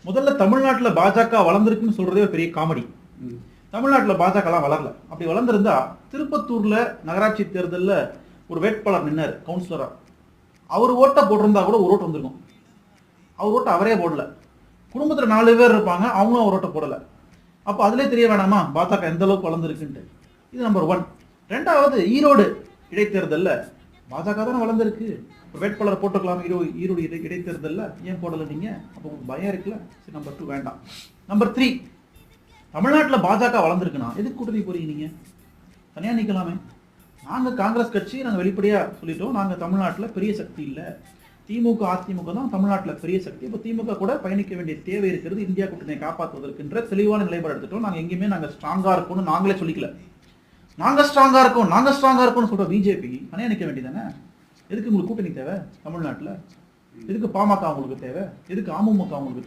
முதல்ல தமிழ்நாட்டுல பாஜக வளர்ந்துருக்குன்னு சொல்றதே ஒரு பெரிய காமெடி. தமிழ்நாட்டுல பாஜகலாம் வளரல. அப்படி வளர்ந்திருந்தா திருப்பத்தூர்ல நகராட்சி தேர்தல்ல ஒரு வேட்பாளர் நின்னாரு கவுன்சிலரா. அவர் ஓட்ட போட்டிருந்தா கூட ஒரு ஓட்டு வந்திருக்கும். அவர் ஓட்ட அவரே போடல. குடும்பத்துல 4 பேர் இருப்பாங்க, அவங்களும் ஒரு ஓட்ட போடல. அப்ப அதுலயே தெரிய வேணாமா பாஜக எந்த அளவுக்கு வளர்ந்துருக்குன்ட்டு. இது நம்பர் 1. 2வது ஈரோடு இடைத்தேர்தல்ல பாஜக தானே வளர்ந்துருக்கு. வேட்பாளர் போட்டுக்கலாம். ஈரோடு இடைத்தேர்தல்ல ஏன் போடல நீங்க? அப்போ உங்களுக்கு பயம் இருக்குல்ல. சரி, நம்பர் 2 வேண்டாம். நம்பர் 3, தமிழ்நாட்டில் பாஜக வளர்ந்துருக்குன்னா எதுக்கு கூட்டணி போறீங்க? நீங்க தனியா நிக்கலாமே. நாங்க காங்கிரஸ் கட்சி, நாங்க வெளிப்படையா சொல்லிட்டோம், நாங்க தமிழ்நாட்டில் பெரிய சக்தி இல்லை. திமுக அதிமுக தான் தமிழ்நாட்டில் பெரிய சக்தி. இப்போ திமுக கூட பயணிக்க வேண்டிய தேவை இருக்கிறது இந்தியா கூட்டணியை காப்பாற்றுவதற்கின்ற தெளிவான நிலைப்பாடு எடுத்துட்டோம். நாங்கள் எங்கேயுமே நாங்கள் ஸ்ட்ராங்கா இருக்கோம்னு நாங்களே சொல்லிக்கல. நாங்க ஸ்ட்ராங்கா இருக்கோம்னு சொல்ற பிஜேபி தனியா நிக்க வேண்டியதானே? எதுக்கு உங்களுக்கு கூட்டணி தேவை தமிழ்நாட்டில்? எதுக்கு பாமக உங்களுக்கு தேவை? எதுக்கு அமமுக உங்களுக்கு தேவை?